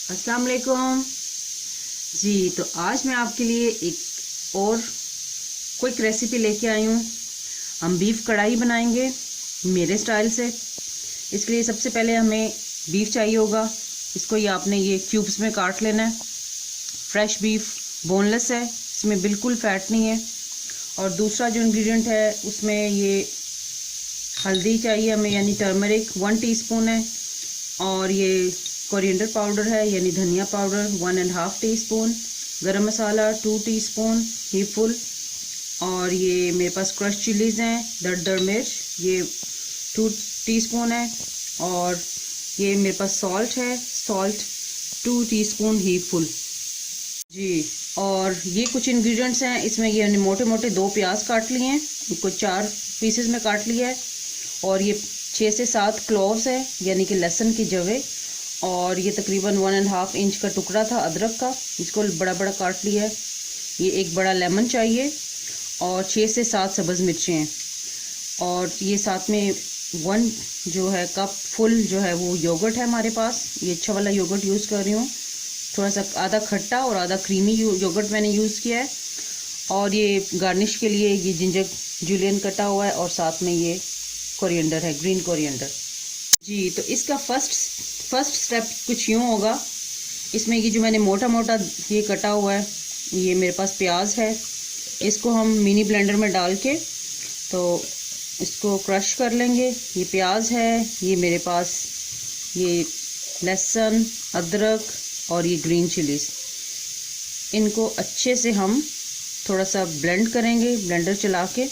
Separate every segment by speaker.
Speaker 1: अस्सलाम वालेकुम जी। तो आज मैं आपके लिए एक और क्विक रेसिपी लेके आई हूँ। हम बीफ कढ़ाई बनाएंगे मेरे स्टाइल से। इसके लिए सबसे पहले हमें बीफ चाहिए होगा। इसको ये आपने ये क्यूब्स में काट लेना है। फ्रेश बीफ बोनलेस है, इसमें बिल्कुल फैट नहीं है। और दूसरा जो इंग्रेडिएंट है उसमें ये हल्दी चाहिए हमें, यानी टर्मरिक 1 टीस्पून है। और ये कोरिएंडर पाउडर है यानी धनिया पाउडर 1.5 टीस्पून। गरम मसाला 2 टीस्पून ही फुल। और ये मेरे पास क्रश चिलीज़ हैं, दरदर मिर्च ये 2 टीस्पून है। और ये मेरे पास सॉल्ट है, सॉल्ट 2 टीस्पून ही फुल जी। और ये कुछ इंग्रेडिएंट्स हैं इसमें। ये मोटे मोटे 2 प्याज काट लिए हैं, इनको 4 पीसेस में काट लिया है। और ये 6 से 7 क्लोव्स है यानी कि लहसुन की जवे। और ये तकरीबन 1.5 इंच का टुकड़ा था अदरक का, इसको बड़ा बड़ा काट लिया है। ये एक बड़ा लेमन चाहिए और 6 से 7 सब्ज़ मिर्चें हैं। और ये साथ में 1 जो है कप फुल जो है वो योगर्ट है हमारे पास। ये अच्छा वाला योगर्ट यूज़ कर रही हूँ, थोड़ा सा आधा खट्टा और आधा क्रीमी योगर्ट मैंने यूज़ किया है। और ये गार्निश के लिए ये जिंजर जुलियन कटा हुआ है और साथ में ये कोरिएंडर है, ग्रीन कोरिएंडर जी। तो इसका फर्स्ट स्टेप कुछ यूँ होगा। इसमें ये जो मैंने मोटा मोटा ये कटा हुआ है, ये मेरे पास प्याज है, इसको हम मिनी ब्लेंडर में डाल के तो इसको क्रश कर लेंगे। ये प्याज है, ये मेरे पास ये लहसुन, अदरक और ये ग्रीन चिलीज़, इनको अच्छे से हम थोड़ा सा ब्लेंड करेंगे ब्लेंडर चला के।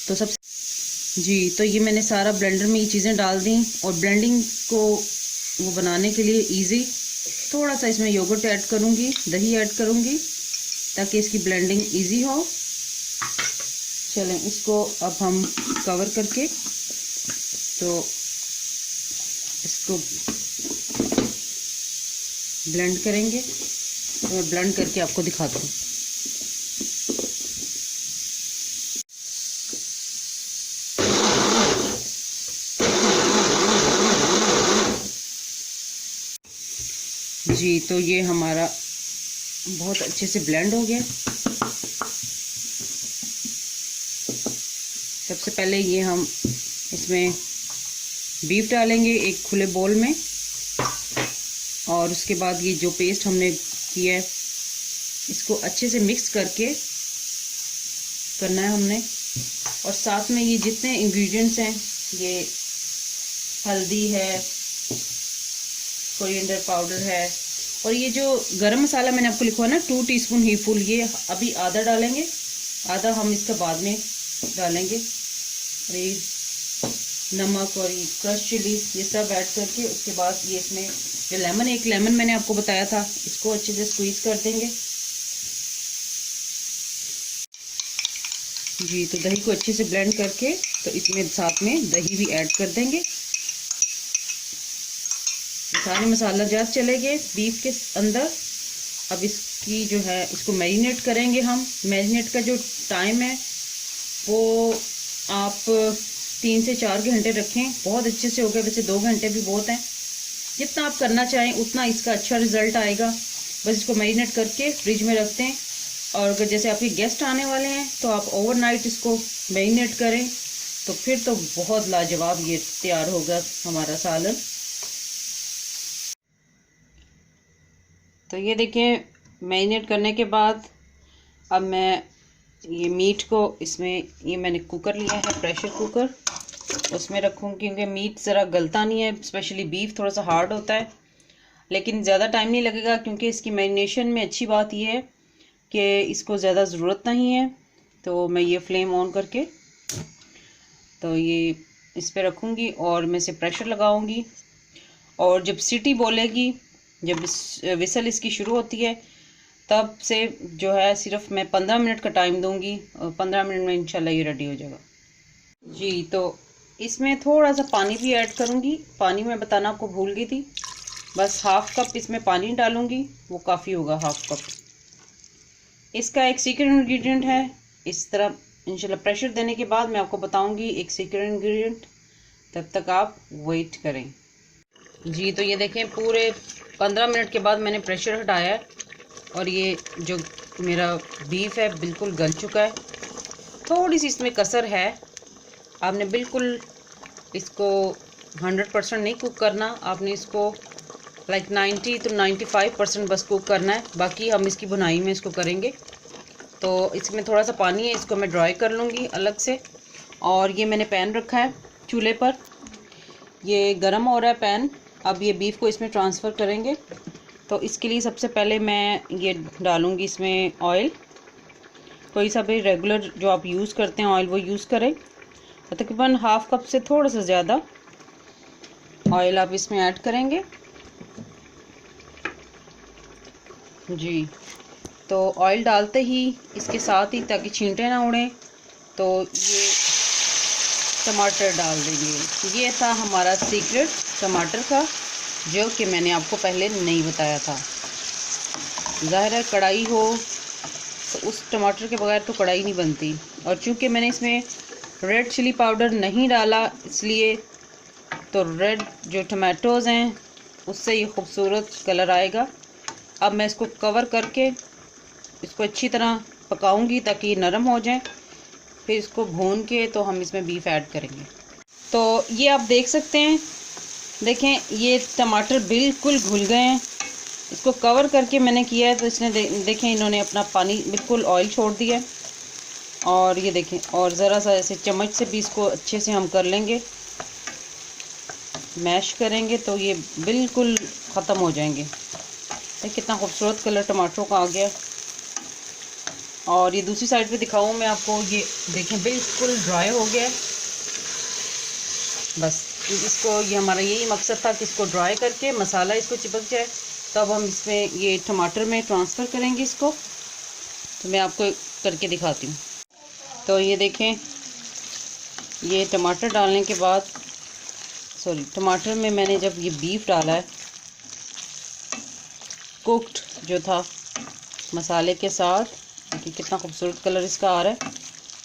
Speaker 1: तो सब जी, तो ये मैंने सारा ब्लेंडर में ये चीज़ें डाल दी। और ब्लेंडिंग को वो बनाने के लिए इजी थोड़ा सा इसमें योगर्ट ऐड करूँगी, दही ऐड करूँगी ताकि इसकी ब्लेंडिंग इजी हो। चलें इसको अब हम कवर करके तो इसको ब्लेंड करेंगे। तो मैं ब्लेंड करके आपको दिखाता हूँ। जी, तो ये हमारा बहुत अच्छे से ब्लेंड हो गया। सबसे पहले ये हम इसमें बीफ डालेंगे एक खुले बोल में। और उसके बाद ये जो पेस्ट हमने किया है इसको अच्छे से मिक्स करके करना है हमने। और साथ में ये जितने इंग्रेडिएंट्स हैं, ये हल्दी है, कोरिएंडर पाउडर है, और ये जो गरम मसाला मैंने आपको लिखा है ना 2 टीस्पून ही फुल, ये अभी आधा डालेंगे, आधा हम इसका बाद में डालेंगे। और ये नमक और ये क्रश चिली ये सब ऐड करके उसके बाद ये इसमें जो लेमन, एक लेमन मैंने आपको बताया था, इसको अच्छे से स्क्वीज कर देंगे जी। तो दही को अच्छे से ब्लेंड करके तो इसमें साथ में दही भी ऐड कर देंगे। सारे मसाला जात चले गए बीफ के अंदर। अब इसकी जो है इसको मैरिनेट करेंगे हम। मैरिनेट का जो टाइम है वो आप 3 से 4 घंटे रखें, बहुत अच्छे से हो गया। वैसे 2 घंटे भी बहुत हैं, जितना आप करना चाहें उतना इसका अच्छा रिजल्ट आएगा। बस इसको मैरिनेट करके फ्रिज में रखते हैं। और अगर जैसे आपके गेस्ट आने वाले हैं तो आप ओवरनाइट इसको मैरिनेट करें, तो फिर तो बहुत लाजवाब ये तैयार होगा हमारा सालन। तो ये देखें मैरिनेट करने के बाद अब मैं ये मीट को इसमें, ये मैंने कुकर लिया है प्रेशर कुकर, उसमें रखूँगी क्योंकि मीट ज़रा गलता नहीं है, स्पेशली बीफ थोड़ा सा हार्ड होता है। लेकिन ज़्यादा टाइम नहीं लगेगा क्योंकि इसकी मैरिनेशन में अच्छी बात ये है कि इसको ज़्यादा ज़रूरत नहीं है। तो मैं ये फ्लेम ऑन करके तो ये इस पर रखूँगी और मैं इसे प्रेशर लगाऊँगी। और जब सीटी बोलेगी, जब विसल इसकी शुरू होती है, तब से जो है सिर्फ मैं 15 मिनट का टाइम दूंगी और 15 मिनट में इंशाल्लाह ये रेडी हो जाएगा जी। तो इसमें थोड़ा सा पानी भी ऐड करूंगी। पानी मैं बताना आपको भूल गई थी, बस 1/2 कप इसमें पानी डालूंगी, वो काफ़ी होगा 1/2 कप। इसका एक सीक्रेट इंग्रेडिएंट है। इस तरह इंशाल्लाह प्रेशर देने के बाद मैं आपको बताऊंगी एक सीक्रेट इंग्रेडिएंट, तब तक आप वेट करें जी। तो ये देखें पूरे 15 मिनट के बाद मैंने प्रेशर हटाया है और ये जो मेरा बीफ है बिल्कुल गल चुका है। थोड़ी सी इसमें कसर है, आपने बिल्कुल इसको 100% नहीं कुक करना, आपने इसको लाइक 90 to 95% बस कुक करना है। बाकी हम इसकी भुनाई में इसको करेंगे। तो इसमें थोड़ा सा पानी है, इसको मैं ड्राई कर लूँगी अलग से। और ये मैंने पैन रखा है चूल्हे पर, ये गरम हो रहा है पैन। अब ये बीफ को इसमें ट्रांसफ़र करेंगे। तो इसके लिए सबसे पहले मैं ये डालूँगी इसमें ऑयल। कोई सा भी रेगुलर जो आप यूज़ करते हैं ऑयल वो यूज़ करें। तकरीबन हाफ़ कप से थोड़ा सा ज़्यादा ऑयल आप इसमें ऐड करेंगे जी। तो ऑयल डालते ही इसके साथ ही, ताकि छींटे ना उड़ें, तो ये टमाटर डाल देंगे। ये था हमारा सीक्रेट टमाटर का, जो कि मैंने आपको पहले नहीं बताया था। ज़ाहिर है कढ़ाई हो तो उस टमाटर के बगैर तो कढ़ाई नहीं बनती। और चूँकि मैंने इसमें रेड चिली पाउडर नहीं डाला, इसलिए तो रेड जो टमाटोज़ हैं उससे ये खूबसूरत कलर आएगा। अब मैं इसको कवर करके इसको अच्छी तरह पकाऊंगी ताकि ये नरम हो जाए। फिर इसको भून के तो हम इसमें बीफ ऐड करेंगे। तो ये आप देख सकते हैं, देखें ये टमाटर बिल्कुल घुल गए हैं। इसको कवर करके मैंने किया है तो इसने देखें इन्होंने अपना पानी बिल्कुल ऑयल छोड़ दिया है। और ये देखें, और ज़रा सा ऐसे चम्मच से भी इसको अच्छे से हम कर लेंगे, मैश करेंगे तो ये बिल्कुल ख़त्म हो जाएंगे। देखिए कितना खूबसूरत कलर टमाटरों का आ गया। और ये दूसरी साइड पे दिखाऊं मैं आपको, ये देखें बिल्कुल ड्राई हो गया है। बस इसको, ये हमारा यही मकसद था कि इसको ड्राई करके मसाला इसको चिपक जाए, तब हम इसमें ये टमाटर में ट्रांसफ़र करेंगे इसको। तो मैं आपको करके दिखाती हूँ। तो ये देखें, ये टमाटर डालने के बाद, सॉरी टमाटर में मैंने जब ये बीफ डाला है कुक्ड जो था मसाले के साथ, देखिए कितना खूबसूरत कलर इसका आ रहा है।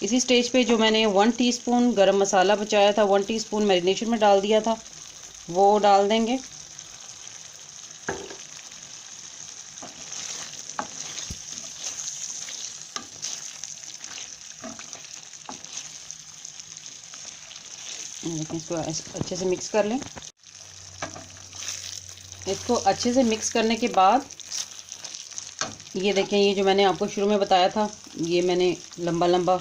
Speaker 1: इसी स्टेज पे जो मैंने 1 टीस्पून गरम मसाला बचाया था, 1 टीस्पून मैरिनेशन में डाल दिया था, वो डाल देंगे। इसको अच्छे से मिक्स कर लें। इसको अच्छे से मिक्स करने के बाद ये देखें, ये जो मैंने आपको शुरू में बताया था, ये मैंने लंबा लंबा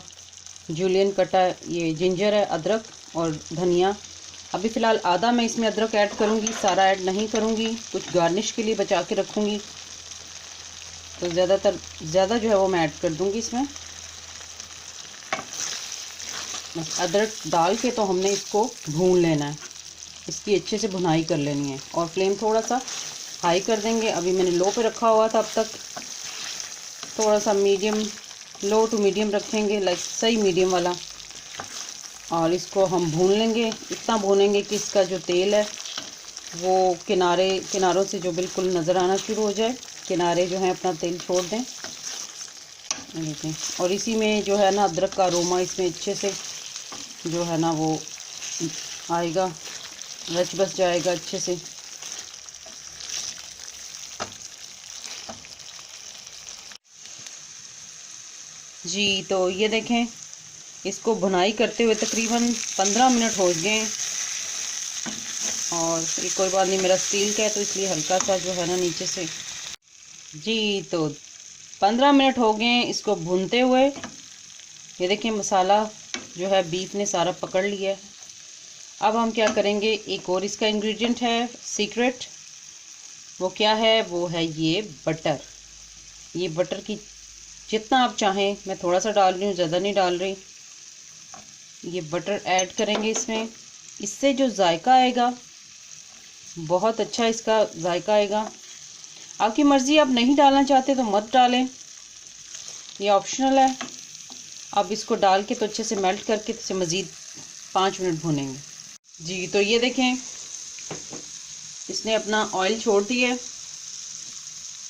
Speaker 1: जूलियन कटा है, ये जिंजर है, अदरक और धनिया। अभी फ़िलहाल आधा मैं इसमें अदरक ऐड करूँगी, सारा ऐड नहीं करूँगी, कुछ गार्निश के लिए बचा के रखूँगी। तो ज़्यादा जो है वो मैं ऐड कर दूँगी इसमें। बस अदरक डाल के तो हमने इसको भून लेना है, इसकी अच्छे से भुनाई कर लेनी है। और फ्लेम थोड़ा सा हाई कर देंगे। अभी मैंने लो पे रखा हुआ था, अब तक थोड़ा सा मीडियम, लो टू मीडियम रखेंगे, लाइक सही मीडियम वाला। और इसको हम भून लेंगे, इतना भूनेंगे कि इसका जो तेल है वो किनारों से जो बिल्कुल नज़र आना शुरू हो जाए, किनारे जो हैं अपना तेल छोड़ दें। देखें, और इसी में जो है ना अदरक का अरोमा इसमें अच्छे से जो है ना वो आएगा, रच बस जाएगा अच्छे से। जी तो ये देखें, इसको भुनाई करते हुए तकरीबन 15 मिनट हो गए। और ये कोई बात नहीं, मेरा स्टील का है तो इसलिए हल्का सा जो है ना नीचे से। जी तो 15 मिनट हो गए इसको भूनते हुए। ये देखें मसाला जो है बीफ ने सारा पकड़ लिया है। अब हम क्या करेंगे, एक और इसका इंग्रेडिएंट है सीक्रेट। वो क्या है, वो है ये बटर। ये बटर की जितना आप चाहें, मैं थोड़ा सा डाल रही हूँ, ज़्यादा नहीं डाल रही। ये बटर ऐड करेंगे इसमें, इससे जो जायका आएगा बहुत अच्छा इसका जायका आएगा। आपकी मर्ज़ी, आप नहीं डालना चाहते तो मत डालें, ये ऑप्शनल है। अब इसको डाल के तो अच्छे से मेल्ट करके इसे मज़ीद 5 मिनट भूनेंगे। जी तो ये देखें, इसने अपना ऑयल छोड़ दिया है।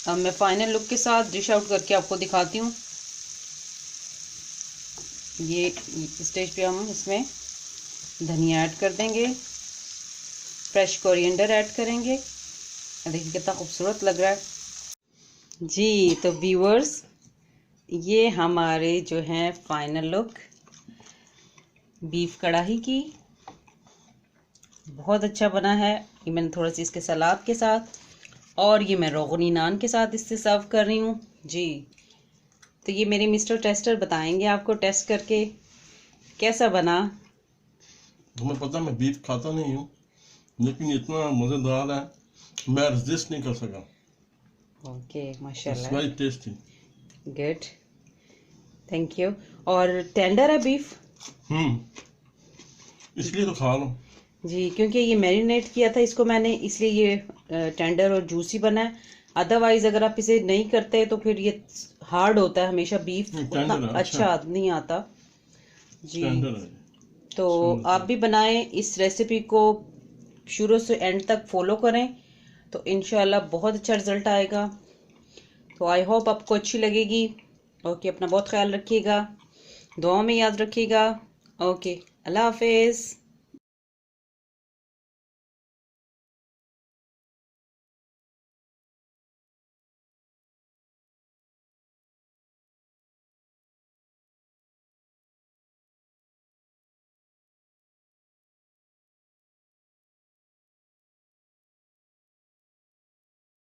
Speaker 1: अब मैं फाइनल लुक के साथ डिश आउट करके आपको दिखाती हूँ। ये स्टेज पे हम इसमें धनिया ऐड कर देंगे, फ्रेश कोरिएंडर ऐड करेंगे, देखिए कितना खूबसूरत लग रहा है जी। तो व्यूअर्स, ये हमारे जो हैं फाइनल लुक बीफ कढ़ाई की। बहुत अच्छा बना है। ये मैंने थोड़ा सी इसके सलाद के साथ और ये मैं रोगनी नान के साथ इससे सर्व कर रही हूँ जी। तो ये मेरे मिस्टर टेस्टर बताएंगे आपको टेस्ट करके कैसा बना।
Speaker 2: तुम्हें पता मैं बीफ खाता नहीं हूँ, लेकिन इतना मज़ेदार है मैं रेजिस्ट नहीं कर सका।
Speaker 1: ओके,
Speaker 2: इट्स
Speaker 1: माशाल्लाह,
Speaker 2: very tasty.
Speaker 1: Good, thank you. और टेंडर है बीफ
Speaker 2: इसलिए तो खा लो।
Speaker 1: जी, क्योंकि ये मैरिनेट किया था इसको मैंने, इसलिए ये टेंडर और जूसी बना है। अदरवाइज अगर आप इसे नहीं करते तो फिर ये हार्ड होता है हमेशा, बीफ उतना
Speaker 2: टेंडर है,
Speaker 1: अच्छा नहीं आता जी।
Speaker 2: टेंडर है।
Speaker 1: तो आप भी बनाएं, इस रेसिपी को शुरू से एंड तक फॉलो करें तो इंशाल्लाह बहुत अच्छा रिजल्ट आएगा। तो आई होप आपको अच्छी लगेगी। ओके, अपना बहुत ख्याल रखिएगा, दुआ में याद रखिएगा। ओके, अल्लाह हाफिज़।